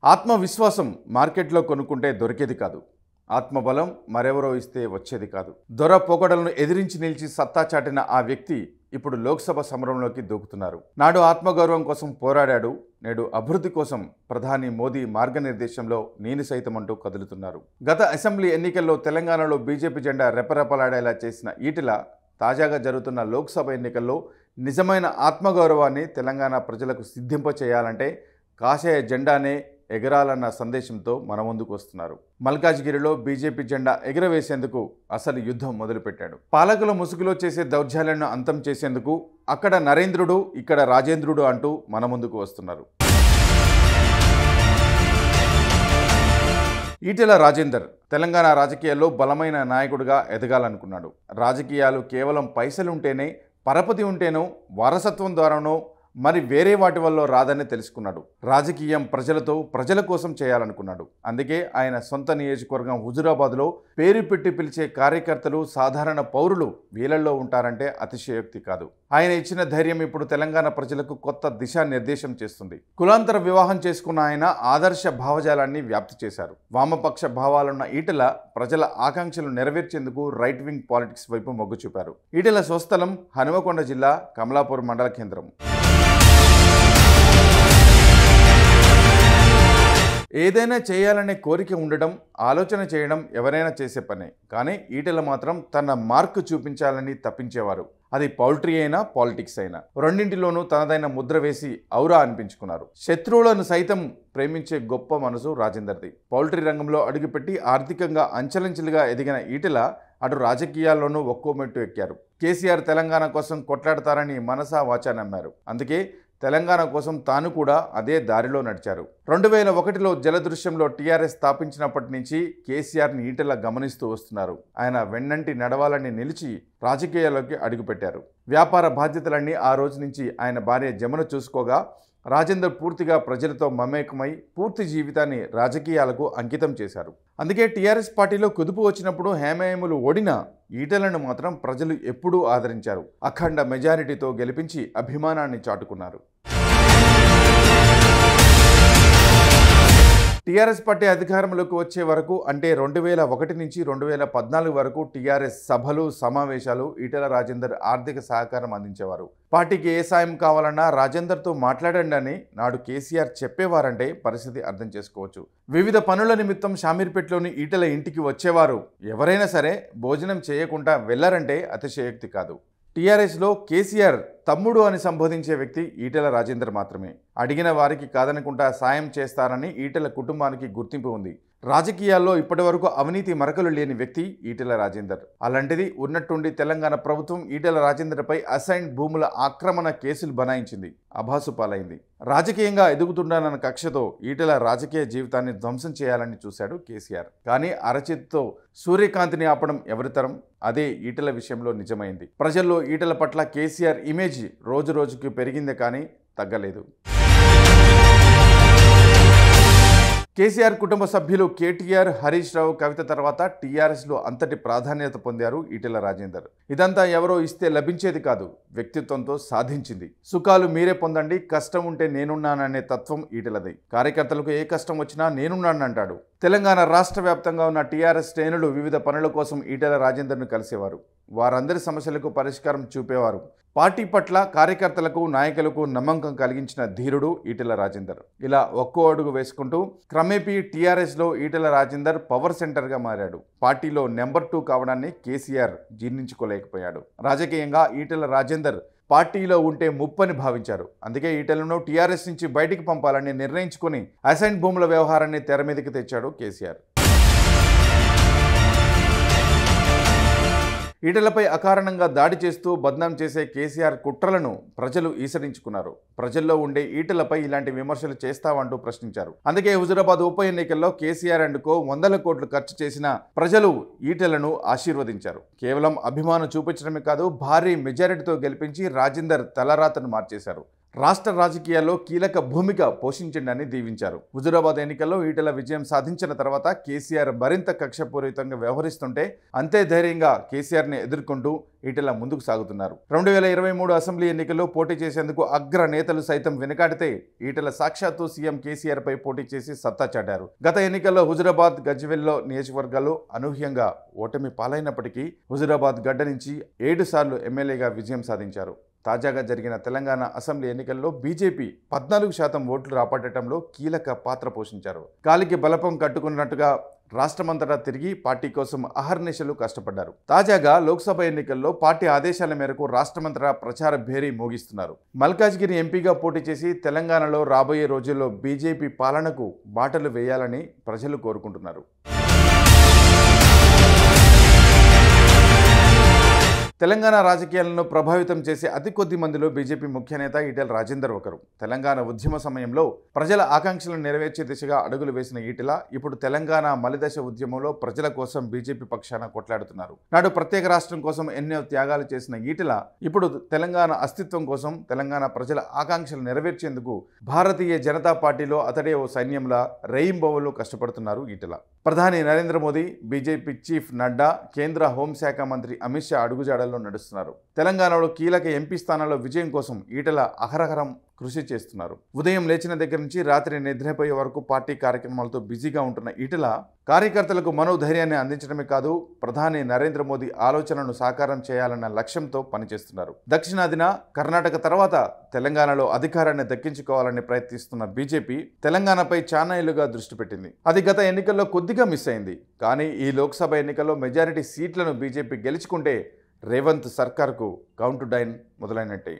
ఆత్మవిశ్వాసం మార్కెట్లో కొనుక్కుంటే దొరికేది కాదు. ఆత్మబలం మరెవరో ఇస్తే వచ్చేది కాదు. దొర పోకడలను ఎదిరించి నిలిచి సత్తా చాటిన ఆ వ్యక్తి ఇప్పుడు లోక్సభ సమరంలోకి దూకుతున్నారు. నాడు ఆత్మగౌరవం కోసం పోరాడాడు, నేడు అభివృద్ధి కోసం ప్రధాని మోదీ మార్గనిర్దేశంలో నేను సైతం అంటూ కదులుతున్నారు. గత అసెంబ్లీ ఎన్నికల్లో తెలంగాణలో బీజేపీ జెండా రెపరెపలాడేలా చేసిన ఈటెల తాజాగా జరుగుతున్న లోక్సభ ఎన్నికల్లో నిజమైన ఆత్మగౌరవాన్ని తెలంగాణ ప్రజలకు సిద్ధింప చేయాలంటే కాషాయ జెండానే ఎగరాలన్న సందేశంతో మన ముందుకు వస్తున్నారు. మల్కాజ్గిరిలో బీజేపీ జెండా ఎగరవేసేందుకు అసలు యుద్ధం మొదలుపెట్టాడు. పాలకుల ముసుగులో చేసే దౌర్జన్యాలను అంతం చేసేందుకు అక్కడ నరేంద్రుడు, ఇక్కడ రాజేంద్రుడు అంటూ మన ముందుకు వస్తున్నారు. ఈటెల రాజేందర్ తెలంగాణ రాజకీయాల్లో బలమైన నాయకుడిగా ఎదగాలనుకున్నాడు. రాజకీయాలు కేవలం పైసలుంటేనే, పరపతి ఉంటేనో, వారసత్వం ద్వారానో మరి వేరే వాటి వల్ల రాదని తెలుసుకున్నాడు. రాజకీయం ప్రజలతో, ప్రజల కోసం చేయాలనుకున్నాడు. అందుకే ఆయన సొంత నియోజకవర్గం హుజురాబాద్లో పేరు పెట్టి పిలిచే కార్యకర్తలు, సాధారణ పౌరులు వీళ్ళల్లో ఉంటారంటే అతిశయోక్తి కాదు. ఆయన ఇచ్చిన ధైర్యం ఇప్పుడు తెలంగాణ ప్రజలకు కొత్త దిశానిర్దేశం చేస్తుంది. కులాంతర వివాహం చేసుకున్న ఆయన ఆదర్శ భావజాలాన్ని వ్యాప్తి చేశారు. వామపక్ష భావాలున్న ఈటెల ప్రజల ఆకాంక్షలు నెరవేర్చేందుకు రైట్ వింగ్ పాలిటిక్స్ వైపు మొగ్గు చూపారు. ఈటెల స్వస్థలం హనుమకొండ జిల్లా కమలాపూర్ మండల కేంద్రం. ఏదైనా చేయాలనే కోరిక ఉండడం, ఆలోచన చేయడం ఎవరైనా చేసే పనే. కానీ ఈటెల మాత్రం తన మార్కు చూపించాలని తప్పించేవారు. అది పౌల్ట్రీ అయినా, పాలిటిక్స్ అయినా రెండింటిలోనూ తనదైన ముద్ర వేసి ఔరా అనిపించుకున్నారు. శత్రువులను సైతం ప్రేమించే గొప్ప మనసు రాజేందర్ది. పౌల్ట్రీ రంగంలో అడుగుపెట్టి ఆర్థికంగా అంచెలంచెలుగా ఎదిగిన ఈటెల అటు రాజకీయాల్లోనూ ఒక్కో మెట్టు ఎక్కారు. కేసీఆర్ తెలంగాణ కోసం కొట్లాడతారని మనసా వాచా నమ్మారు. అందుకే తెలంగాణ కోసం తాను కూడా అదే దారిలో నడిచారు. 2001లో జలదృశ్యంలో టీఆర్ఎస్ స్థాపించినప్పటి నుంచి కేసీఆర్ని ఈటెల గమనిస్తూ వస్తున్నారు. ఆయన వెన్నంటి నడవాలని నిలిచి రాజకీయాల్లోకి అడుగుపెట్టారు. వ్యాపార బాధ్యతలన్నీ ఆ రోజు నుంచి ఆయన భార్య జమున చూసుకోగా రాజేందర్ పూర్తిగా ప్రజలతో మమేకమై పూర్తి జీవితాన్ని రాజకీయాలకు అంకితం చేశారు. అందుకే టీఆర్ఎస్ పార్టీలో కుదుపు వచ్చినప్పుడు హేమహేములు ఓడినా ఈటెలను మాత్రం ప్రజలు ఎప్పుడూ ఆదరించారు. అఖండ మెజారిటీతో గెలిపించి అభిమానాన్ని చాటుకున్నారు. టీఆర్ఎస్ పార్టీ అధికారంలోకి వచ్చే వరకు అంటే 2001 నుంచి 2014 వరకు టీఆర్ఎస్ సభలు, సమావేశాలు ఈటెల రాజేందర్ ఆర్థిక సహకారం అందించేవారు. పార్టీకి ఏ సాయం కావాలన్నా రాజేందర్తో మాట్లాడండి అని నాడు కేసీఆర్ చెప్పేవారంటే పరిస్థితి అర్థం చేసుకోవచ్చు. వివిధ పనుల నిమిత్తం షామీర్పేటలోని ఈటెల ఇంటికి వచ్చేవారు. ఎవరైనా సరే భోజనం చేయకుండా వెళ్లారంటే అతిశయోక్తి కాదు. టీఆర్ఎస్లో కేసీఆర్ తమ్ముడు అని సంబోధించే వ్యక్తి ఈటెల రాజేందర్ మాత్రమే. అడిగిన వారికి కాదనకుండా సాయం చేస్తారని ఈటెల కుటుంబానికి గుర్తింపు ఉంది. రాజకీయాల్లో ఇప్పటివరకు అవినీతి మరకలు లేని వ్యక్తి ఈటెల రాజేందర్. అలాంటిది ఉన్నట్టుండి తెలంగాణ ప్రభుత్వం ఈటెల రాజేందర్పై అసైన్ భూముల ఆక్రమణ కేసులు బనాయించింది. అభాసు పాలైంది. రాజకీయంగా ఎదుగుతుండానన్న కక్షతో ఈటెల రాజకీయ జీవితాన్ని ధ్వంసం చేయాలని చూశాడు కేసీఆర్. కానీ అరచేతితో సూర్యకాంతిని ఆపడం ఎవరితరం? అదే ఈటెల విషయంలో నిజమైంది. ప్రజల్లో ఈటెల పట్ల కేసీఆర్ ఇమేజ్ రోజు రోజుకి పెరిగిందే కానీ తగ్గలేదు. కేసీఆర్ కుటుంబ సభ్యులు కేటీఆర్, హరీష్ రావు, కవిత తర్వాత టీఆర్ఎస్లో అంతటి ప్రాధాన్యత పొందారు ఈటెల రాజేందర్. ఇదంతా ఎవరో ఇస్తే లభించేది కాదు, వ్యక్తిత్వంతో సాధించింది. సుఖాలు మీరే పొందండి, కష్టం ఉంటే నేనున్నాననే తత్వం ఈటెలది. కార్యకర్తలకు ఏ కష్టం వచ్చినా నేనున్నానంటాడు. తెలంగాణ రాష్ట్ర వ్యాప్తంగా ఉన్న టీఆర్ఎస్ శ్రేణులు వివిధ పనుల కోసం ఈటెల రాజేందర్ను కలిసేవారు. వారందరి సమస్యలకు పరిష్కారం చూపేవారు. పార్టీ పట్ల కార్యకర్తలకు, నాయకులకు నమ్మకం కలిగించిన ధీరుడు ఈటెల రాజేందర్. ఇలా ఒక్కో అడుగు వేసుకుంటూ క్రమేపీ టీఆర్ఎస్లో ఈటెల రాజేందర్ పవర్ సెంటర్గా మారాడు. పార్టీలో నెంబర్ 2 కావడాన్ని కేసీఆర్ జీర్ణించుకోలేకపోయాడు. రాజకీయంగా ఈటెల రాజేందర్ పార్టీలో ఉంటే ముప్పని భావించారు. అందుకే ఈటెలను టీఆర్ఎస్ నుంచి బయటికి పంపాలని నిర్ణయించుకుని అసైన్ భూముల వ్యవహారాన్ని తెర మీదకి తెచ్చాడు కేసీఆర్. ఈటెలపై అకారణంగా దాడి చేస్తూ బద్నాం చేసే కేసీఆర్ కుట్రలను ప్రజలు ఈసరించుకున్నారు. ప్రజల్లో ఉండే ఈటెలపై ఇలాంటి విమర్శలు చేస్తావంటూ ప్రశ్నించారు. అందుకే హుజురాబాద్ ఉప ఎన్నికల్లో కేసీఆర్ అండ్ కో 100 కోట్లు ఖర్చు చేసిన ప్రజలు ఈటెలను ఆశీర్వదించారు. కేవలం అభిమానం చూపించడమే కాదు, భారీ మెజారిటీతో గెలిపించి రాజేందర్ తలరాతను మార్చేశారు. రాష్ట్ర రాజకీయాల్లో కీలక భూమిక పోషించిండని దీవించారు. హుజూరాబాద్ ఎన్నికల్లో ఈటెల విజయం సాధించిన తర్వాత కేసీఆర్ మరింత కక్షపూరితంగా వ్యవహరిస్తుంటే అంతే ధైర్యంగా కేసీఆర్ని ఎదుర్కొంటూ ఈటెల ముందుకు సాగుతున్నారు. 2023 అసెంబ్లీ ఎన్నికల్లో పోటీ చేసేందుకు అగ్ర నేతలు సైతం వెనుకాడితే ఈటెల సాక్షాత్తు సీఎం కేసీఆర్ పై పోటీ చేసి సత్తా చాటారు. గత ఎన్నికల్లో హుజూరాబాద్, గజ్వేల్లో నియోజకవర్గాలు అనూహ్యంగా ఓటమి పాలైనప్పటికీ హుజూరాబాద్ గడ్డ నుంచి 7 సార్లు ఎమ్మెల్యేగా విజయం సాధించారు. తాజాగా జరిగిన తెలంగాణ అసెంబ్లీ ఎన్నికల్లో బీజేపీ 14% ఓట్లు రాబట్టడంలో కీలక పాత్ర పోషించారు. గాలికి బలపం కట్టుకున్నట్టుగా రాష్ట్రమంతటా తిరిగి పార్టీ కోసం అహర్నిశలు కష్టపడ్డారు. తాజాగా లోక్సభ ఎన్నికల్లో పార్టీ ఆదేశాల మేరకు రాష్ట్రమంతటా ప్రచార భేరీ మోగిస్తున్నారు. మల్కాజ్గిరి ఎంపీగా పోటీ చేసి తెలంగాణలో రాబోయే రోజుల్లో బీజేపీ పాలనకు బాటలు వేయాలని ప్రజలు కోరుకుంటున్నారు. తెలంగాణ రాజకీయాలను ప్రభావితం చేసే అతి కొద్ది మందిలో బీజేపీ ముఖ్య నేత ఈటెల రాజేందర్ ఒకరు. తెలంగాణ ఉద్యమ సమయంలో ప్రజల ఆకాంక్షలను నెరవేర్చే దిశగా అడుగులు వేసిన ఈటెల ఇప్పుడు తెలంగాణ మలిదశ ఉద్యమంలో ప్రజల కోసం బీజేపీ పక్షాన కొట్లాడుతున్నారు. నాడు ప్రత్యేక రాష్ట్రం కోసం ఎన్నో త్యాగాలు చేసిన ఈటెల ఇప్పుడు తెలంగాణ అస్తిత్వం కోసం, తెలంగాణ ప్రజల ఆకాంక్షలు నెరవేర్చేందుకు భారతీయ జనతా పార్టీలో అతడే ఓ సైన్యంలా రేయింబవళ్లు కష్టపడుతున్నారు ఈటెల. ప్రధాని నరేంద్ర మోదీ, బీజేపీ చీఫ్ నడ్డా, కేంద్ర హోంశాఖ మంత్రి అమిత్ షా అడుగుజాడల్లో నడుస్తున్నారు. తెలంగాణలో కీలక ఎంపీ స్థానాల్లో విజయం కోసం ఈటెల అహరహరం కృషి చేస్తున్నారు. ఉదయం లేచిన దగ్గర నుంచి రాత్రి నిద్రపోయే వరకు పార్టీ కార్యక్రమాలతో బిజీగా ఉంటున్న ఈటెల కార్యకర్తలకు మనోధైర్యాన్ని అందించడమే కాదు, ప్రధాని నరేంద్ర మోదీ ఆలోచనను సాకారం చేయాలన్న లక్ష్యంతో పనిచేస్తున్నారు. దక్షిణాదిన కర్ణాటక తర్వాత తెలంగాణలో అధికారాన్ని దక్కించుకోవాలని ప్రయత్నిస్తున్న బీజేపీ తెలంగాణపై చానాళ్లుగా దృష్టి పెట్టింది. అది గత ఎన్నికల్లో కొద్దిగా మిస్ అయింది. కానీ ఈ లోక్సభ ఎన్నికల్లో మెజారిటీ సీట్లను బీజేపీ గెలుచుకుంటే రేవంత్ సర్కార్కు కౌంట్ డౌన్ మొదలైనట్టే.